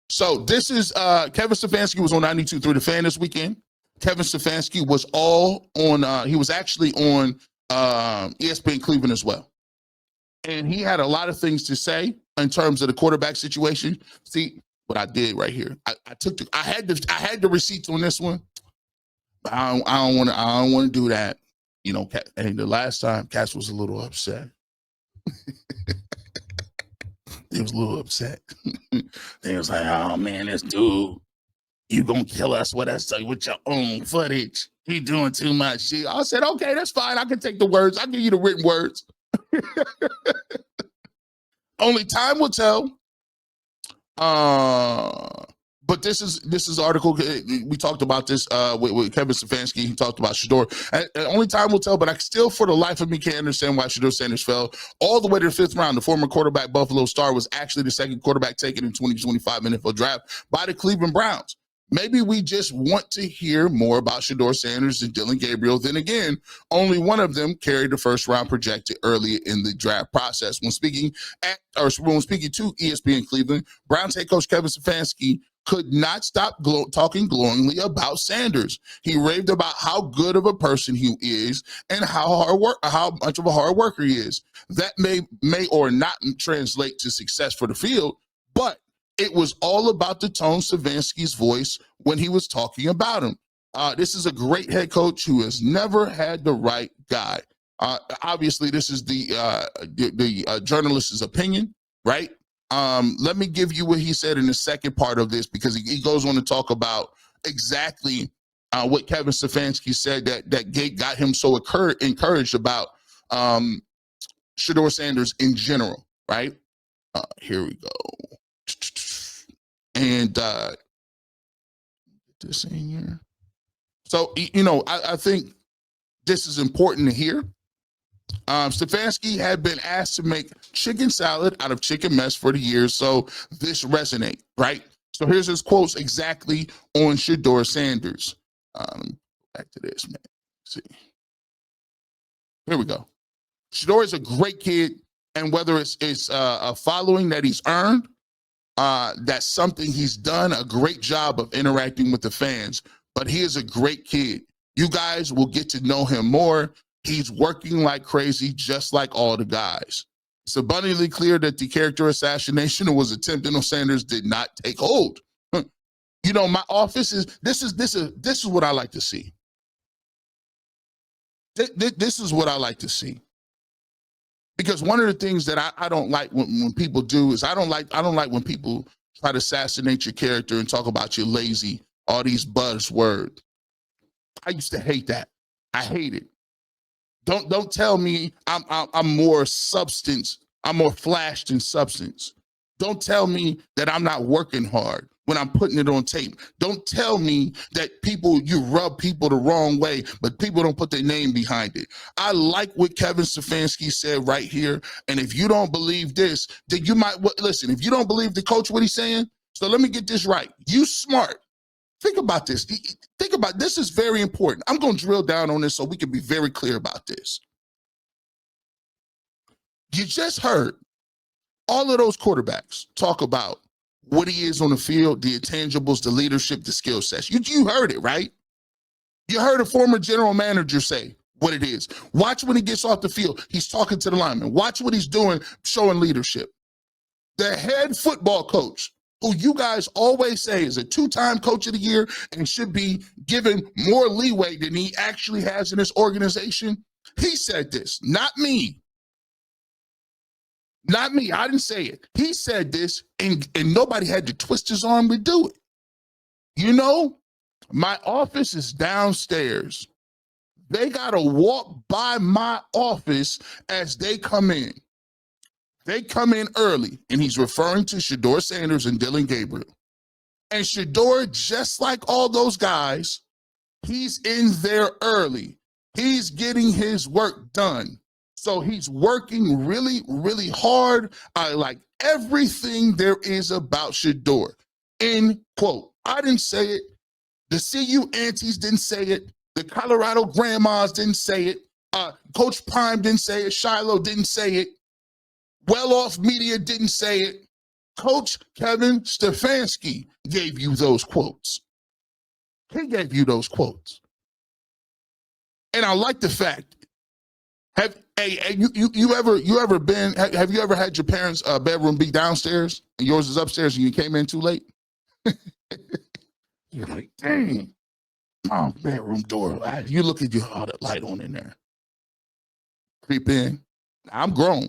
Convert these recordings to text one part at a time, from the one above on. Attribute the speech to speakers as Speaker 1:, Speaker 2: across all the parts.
Speaker 1: So this is Kevin Stefanski was on 92.3 The Fan this weekend. Kevin Stefanski was he was actually on ESPN Cleveland as well. And he had a lot of things to say in terms of the quarterback situation. See what I did right here. I had the receipts on this one. But I don't want to do that. You know, and the last time Cass was a little upset. He was a little upset. He was like, "Oh man, this dude, you gonna kill us with your own footage? He doing too much shit." I said, "Okay, that's fine. I can take the words. I'll give you the written words." Only time will tell. But this is article. We talked about this with Kevin Stefanski. He talked about Shedeur. And only time will tell, but I still, for the life of me, can't understand why Shedeur Sanders fell all the way to the 5th round. The former quarterback, Buffalo Star, was actually the second quarterback taken in 2025 NFL draft by the Cleveland Browns. Maybe we just want to hear more about Shedeur Sanders and Dillon Gabriel. Then again, only one of them carried the first round projected early in the draft process. When speaking to ESPN Cleveland, Browns head coach Kevin Stefanski could not stop talking glowingly about Sanders. He raved about how good of a person he is and how much of a hard worker he is. That may or not translate to success for the field, but it was all about the tone Stefanski's voice when he was talking about him. This is a great head coach who has never had the right guy. Obviously, this is the journalist's opinion, right? Let me give you what he said in the second part of this, because he goes on to talk about exactly what Kevin Stefanski said that got him so encouraged about Shedeur Sanders in general, right? Here we go. And this in here. So, I think this is important to hear. Stefanski had been asked to make chicken salad out of chicken mess for the years, so this resonates, right? So here's his quotes exactly on Shedeur Sanders. Back to this, man. Let's see. Here we go. Shedeur is a great kid, and whether it's a following that he's earned, that's something he's done a great job of interacting with the fans, but he is a great kid. You guys will get to know him more. He's working like crazy, just like all the guys. It's abundantly clear that the character assassination that was attempted on Sanders did not take hold. My office this is what I like to see. This is what I like to see. Because one of the things that I don't like when people do is I don't like when people try to assassinate your character and talk about you lazy, all these buzzwords. I used to hate that. I hate it. Don't tell me I'm more substance. I'm more flash than substance. Don't tell me that I'm not working hard when I'm putting it on tape. Don't tell me that you rub people the wrong way, but people don't put their name behind it. I like what Kevin Stefanski said right here. And if you don't believe this, then you might listen. If you don't believe the coach, what he's saying, so let me get this right. You smart. Think about this. This is very important. I'm going to drill down on this so we can be very clear about this. You just heard all of those quarterbacks talk about what he is on the field, the intangibles, the leadership, the skill sets. You heard it, right? You heard a former general manager say what it is. Watch when he gets off the field. He's talking to the linemen. Watch what he's doing, showing leadership. The head football coach, who you guys always say is a 2-time coach of the year and should be given more leeway than he actually has in this organization, he said this, not me. Not me. I didn't say it. He said this, and nobody had to twist his arm to do it. My office is downstairs. They got to walk by my office as they come in. They come in early, and he's referring to Shedeur Sanders and Dillon Gabriel. And Shedeur, just like all those guys, he's in there early. He's getting his work done. So he's working really, really hard. I like everything there is about Shedeur. End quote. I didn't say it. The CU aunties didn't say it. The Colorado grandmas didn't say it. Coach Prime didn't say it. Shiloh didn't say it. Well-off media didn't say it. Coach Kevin Stefanski gave you those quotes. He gave you those quotes. And I like the fact, have you ever been, have you ever had your parents' bedroom be downstairs and yours is upstairs and you came in too late? You're like, dang, mom's bedroom door. You look at your, oh, that light on in there. Creep in. I'm grown.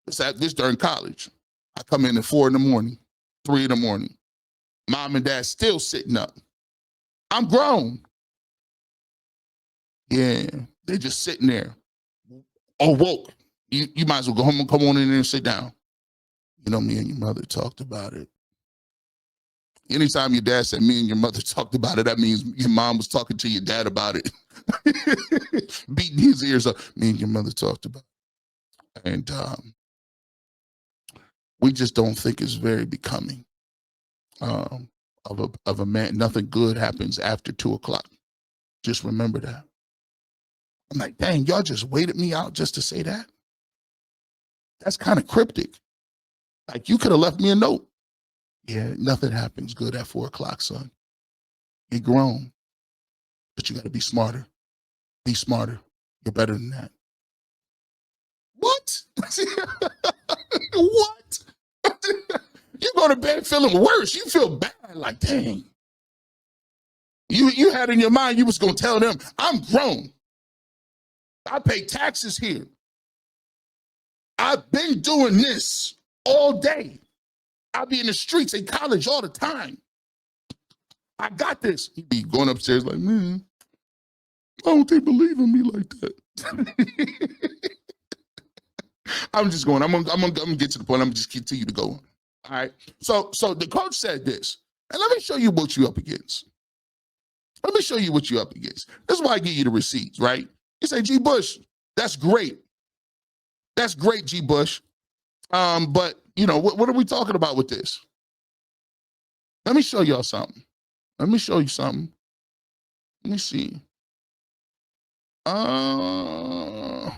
Speaker 1: This during college. I come in at 4 in the morning, 3 in the morning. Mom and dad still sitting up. I'm grown. Yeah, they're just sitting there. Woke. You might as well go home and come on in there and sit down. You know, me and your mother talked about it. Anytime your dad said me and your mother talked about it, that means your mom was talking to your dad about it. Beating his ears up. Me and your mother talked about it. And we just don't think it's very becoming of a man. Nothing good happens after 2 o'clock. Just remember that. I'm like, dang, y'all just waited me out just to say that? That's kind of cryptic. Like, you could have left me a note. Yeah, nothing happens good at 4 o'clock, son. You're grown, but you got to be smarter. Be smarter. You're better than that. What? What? You go to bed feeling worse. You feel bad, like, dang. You had in your mind you was going to tell them, I'm grown. I pay taxes here. I've been doing this all day. I'll be in the streets in college all the time. I got this. He'd be going upstairs like, man, why don't they believe in me like that? I'm just going, I'm gonna get to the point. I'm gonna just continue to go on. All right. So the coach said this, and let me show you what you're up against. Let me show you what you're up against. This is why I give you the receipts, right? You say, G. Bush, that's great. That's great, G. Bush. But you know, what are we talking about with this? Let me show y'all something. Let me show you something. Let me see. Let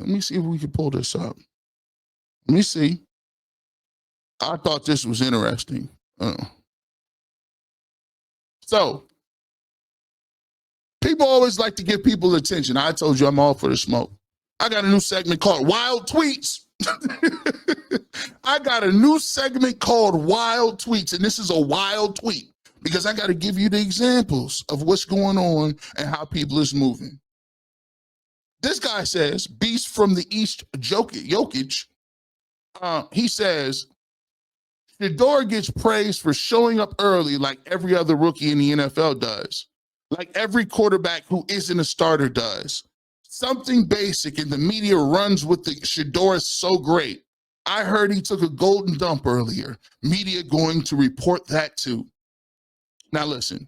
Speaker 1: me see if we can pull this up. Let me see. I thought this was interesting. So, people always like to give people attention. I told you I'm all for the smoke. I got a new segment called Wild Tweets. I got a new segment called Wild Tweets, and this is a wild tweet because I got to give you the examples of what's going on and how people is moving. This guy says, Beast from the East, Jokic, he says, shedeur gets praised for showing up early like every other rookie in the NFL does, like every quarterback who isn't a starter does. Something basic, and the media runs with the shedeur is so great. I heard he took a golden dump earlier. Media going to report that too. Now listen,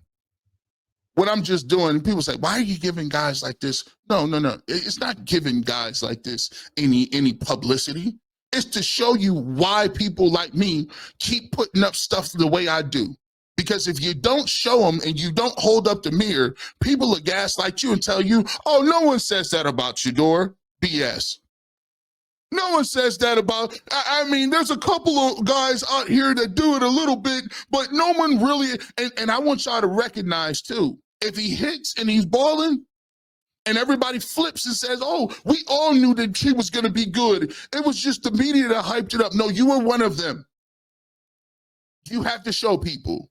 Speaker 1: what I'm just doing, people say, why are you giving guys like this? No. It's not giving guys like this any publicity. It's to show you why people like me keep putting up stuff the way I do. Because if you don't show them and you don't hold up the mirror, people will gaslight you and tell you, oh, no one says that about shedeur. BS. No one says that about, I mean, there's a couple of guys out here that do it a little bit, but no one really, and I want y'all to recognize too, if he hits and he's balling, and everybody flips and says, oh, we all knew that he was going to be good. It was just the media that hyped it up. No, you were one of them. You have to show people.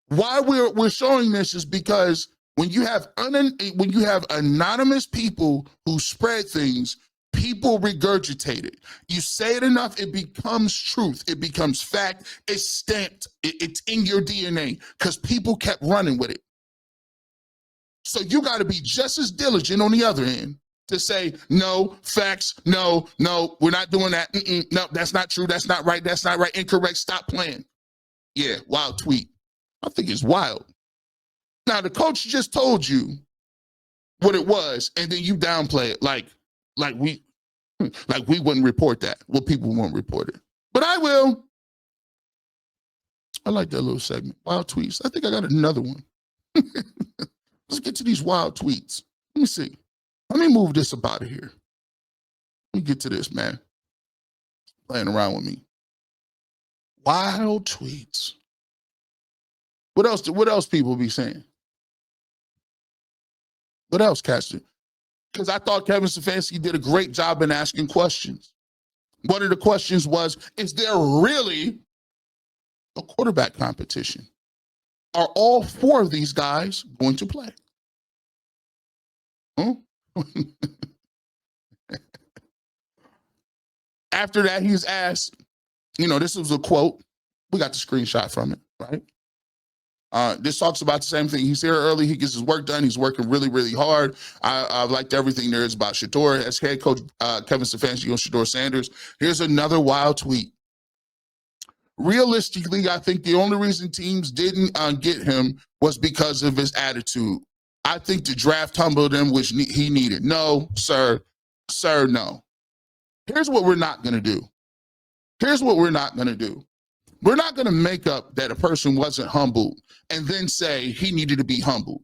Speaker 1: Why we're showing this is because when you have anonymous people who spread things, people regurgitate it. You say it enough, it becomes truth. It becomes fact. It's stamped. It's in your DNA because people kept running with it. So you got to be just as diligent on the other end to say, no, facts, no, we're not doing that. No, that's not true. That's not right. That's not right. Incorrect. Stop playing. Yeah, wild tweet. I think it's wild. Now, the coach just told you what it was, and then you downplay it like we wouldn't report that. Well, people won't report it. But I will. I like that little segment. Wild tweets. I think I got another one. Let's get to these wild tweets. Let me see. Let me move this up out of here. Let me get to this, man. playing around with me. Wild tweets. What else people be saying? What else, Castor? Because I thought Kevin Stefanski did a great job in asking questions. One of the questions was, is there really a quarterback competition? Are all four of these guys going to play? Huh? After that, he's asked, this was a quote. We got the screenshot from it, right? This talks about the same thing. He's here early. He gets his work done. He's working really, really hard. I've liked everything there is about Shedeur. As head coach Kevin Stefanski on Shedeur Sanders. Here's another wild tweet. Realistically, I think the only reason teams didn't get him was because of his attitude. I think the draft humbled him, which he needed. No, sir. Sir, no. Here's what we're not going to do. Here's what we're not going to do. We're not going to make up that a person wasn't humbled and then say he needed to be humbled.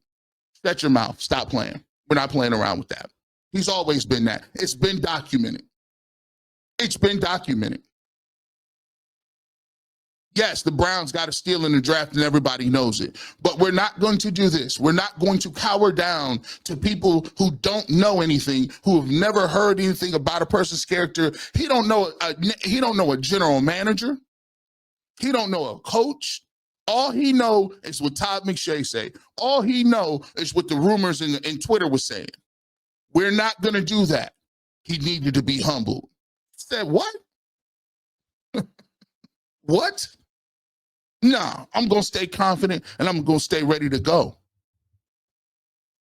Speaker 1: Shut your mouth. Stop playing. We're not playing around with that. He's always been that. It's been documented. It's been documented. Yes, the Browns got a steal in the draft and everybody knows it. But we're not going to do this. We're not going to cower down to people who don't know anything, who have never heard anything about a person's character. He don't know a general manager. He don't know a coach. All he know is what Todd McShay say. All he know is what the rumors in Twitter was saying. We're not going to do that. He needed to be humbled. Said what? What? No, I'm going to stay confident and I'm going to stay ready to go.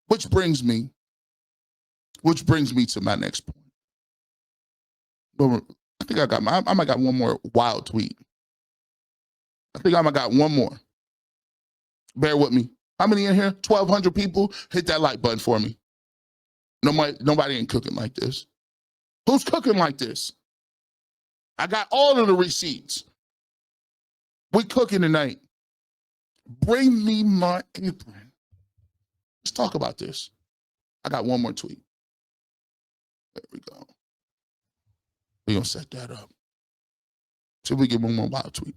Speaker 1: Which brings me to my next point. I think I might got one more wild tweet. I think I might got one more. Bear with me. How many in here? 1,200 people. Hit that like button for me. Nobody ain't cooking like this. Who's cooking like this? I got all of the receipts. We cooking tonight. Bring me my apron. Let's talk about this. I got one more tweet. There we go. We're going to set that up. Till we get one more wild tweet.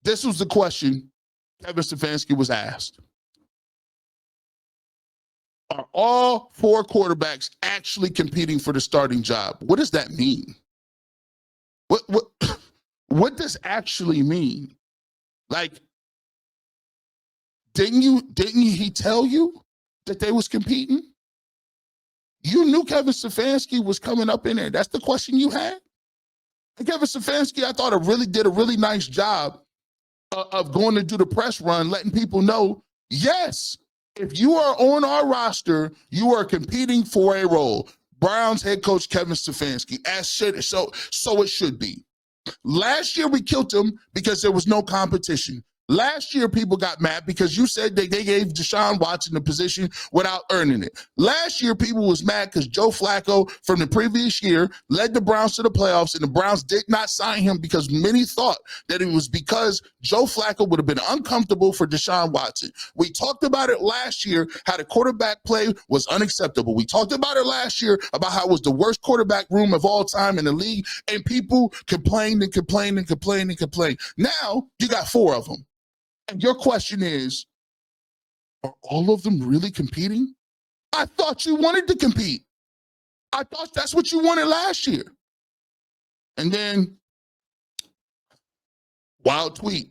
Speaker 1: This was the question Kevin Stefanski was asked. Are all four quarterbacks actually competing for the starting job? What does that mean? What does actually mean? Like, didn't he tell you that they was competing? You knew Kevin Stefanski was coming up in there. That's the question you had? And Kevin Stefanski, I thought, did a really nice job of going to do the press run, letting people know, yes, if you are on our roster, you are competing for a role. Browns head coach Kevin Stefanski, so it should be. Last year, we killed him because there was no competition. Last year, people got mad because you said they gave Deshaun Watson the position without earning it. Last year, people was mad because Joe Flacco from the previous year led the Browns to the playoffs, and the Browns did not sign him because many thought that it was because Joe Flacco would have been uncomfortable for Deshaun Watson. We talked about it last year, how the quarterback play was unacceptable. We talked about it last year about how it was the worst quarterback room of all time in the league, and people complained and complained and complained and complained. Now, you got four of them. And your question is, are all of them really competing? I thought you wanted to compete. I thought that's what you wanted last year. And then, wild tweet.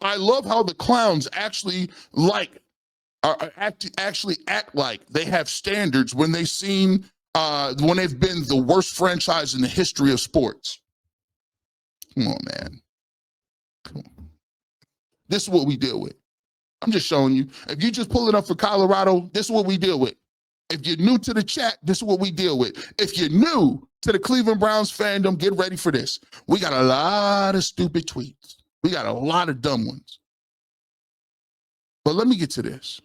Speaker 1: I love how the clowns actually act like they have standards when they've been the worst franchise in the history of sports. Come on, man. Come on. This is what we deal with. I'm just showing you. If you just pull it up for Colorado, this is what we deal with. If you're new to the chat, this is what we deal with. If you're new to the Cleveland Browns fandom, get ready for this. We got a lot of stupid tweets. We got a lot of dumb ones. But let me get to this.